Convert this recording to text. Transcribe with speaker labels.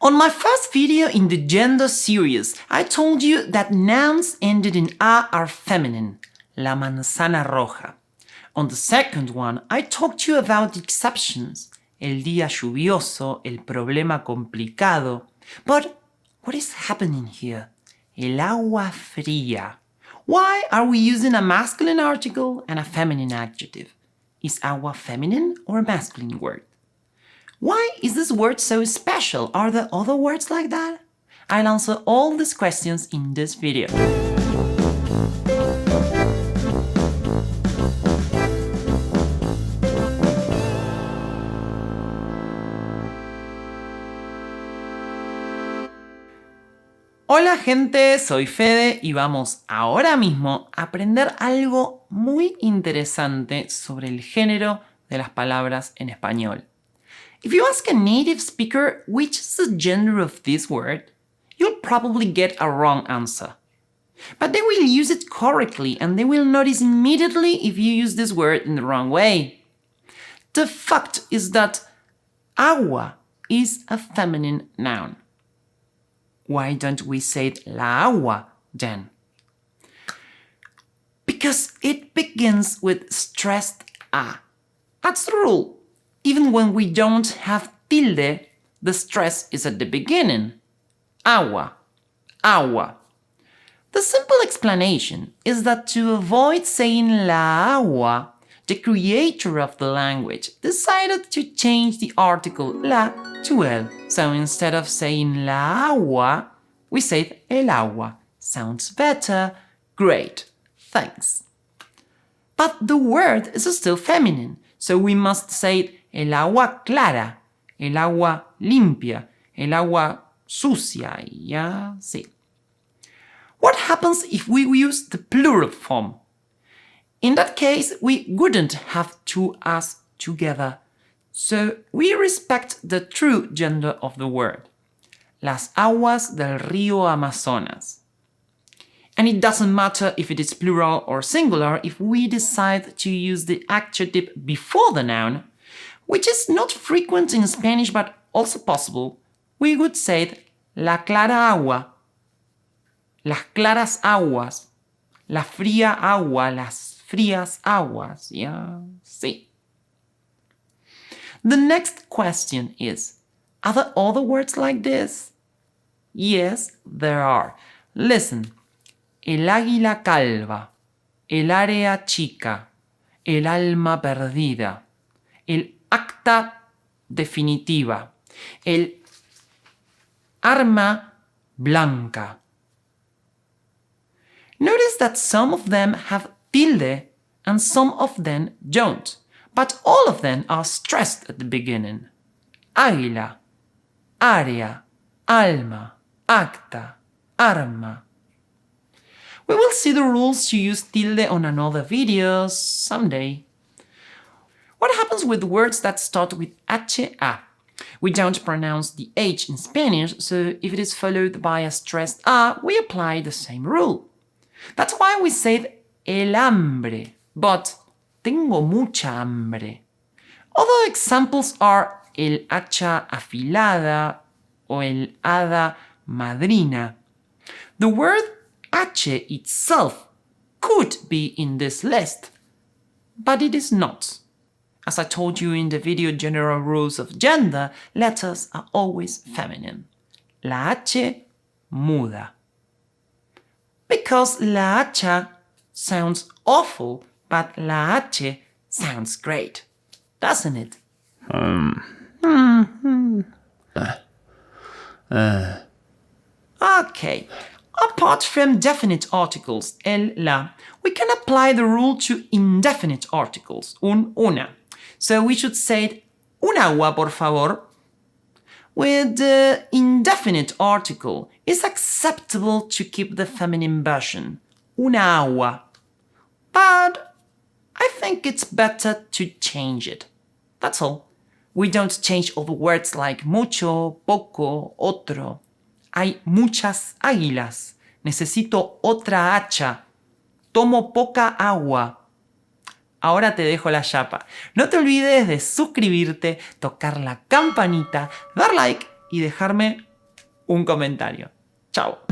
Speaker 1: On my first video in the gender series, I told you that nouns ended in A are feminine, la manzana roja. On the second one, I talked to you about the exceptions, el día lluvioso, el problema complicado. But what is happening here? El agua fría. Why are we using a masculine article and a feminine adjective? Is agua feminine or a masculine word? Why is this word so special? Are there other words like that? I'll answer all these questions in this video. Hola gente, soy Fede y vamos ahora mismo a aprender algo muy interesante sobre el género de las palabras en español. If you ask a native speaker which is the gender of this word, you'll probably get a wrong answer. But they will use it correctly and they will notice immediately if you use this word in the wrong way. The fact is that agua is a feminine noun. Why don't we say la agua then? Because it begins with stressed a. That's the rule. Even when we don't have tilde, the stress is at the beginning. Agua, agua. The simple explanation is that to avoid saying la agua, the creator of the language decided to change the article la to el. So instead of saying la agua, we said el agua. Sounds better. Great. Thanks. But the word is still feminine, so we must say el agua clara, el agua limpia, el agua sucia, y así. What happens if we use the plural form? In that case, we wouldn't have two as together, so we respect the true gender of the word. Las aguas del río Amazonas. And it doesn't matter if it is plural or singular if we decide to use the adjective before the noun, which is not frequent in Spanish but also possible. We would say la clara agua, las claras aguas, la fría agua, las frías aguas, yeah, sí. The next question is, are there other words like this? Yes, there are. Listen. El águila calva, el área chica, el alma perdida, el acta definitiva, el arma blanca. Notice that some of them have tilde and some of them don't, but all of them are stressed at the beginning. Águila, área, alma, acta, arma. We will see the rules to use tilde on another video someday. What happens with words that start with hacha? We don't pronounce the H in Spanish, so if it is followed by a stressed A, we apply the same rule. That's why we say el hambre, but tengo mucha hambre. Other examples are el hacha afilada o el hada madrina. The word hache itself could be in this list, but it is not. As I told you in the video General Rules of Gender, letters are always feminine. La H muda. Because la hacha sounds awful, but la H sounds great. Doesn't it? Okay. Apart from definite articles, el, la, we can apply the rule to indefinite articles, una. So we should say un agua, por favor. With the indefinite article, it's acceptable to keep the feminine version, una agua. But I think it's better to change it. That's all. We don't change all the words like mucho, poco, otro. Hay muchas águilas. Necesito otra hacha. Tomo poca agua. Ahora te dejo la YAPA. No te olvides de suscribirte, tocar la campanita, dar like y dejarme un comentario. Chao.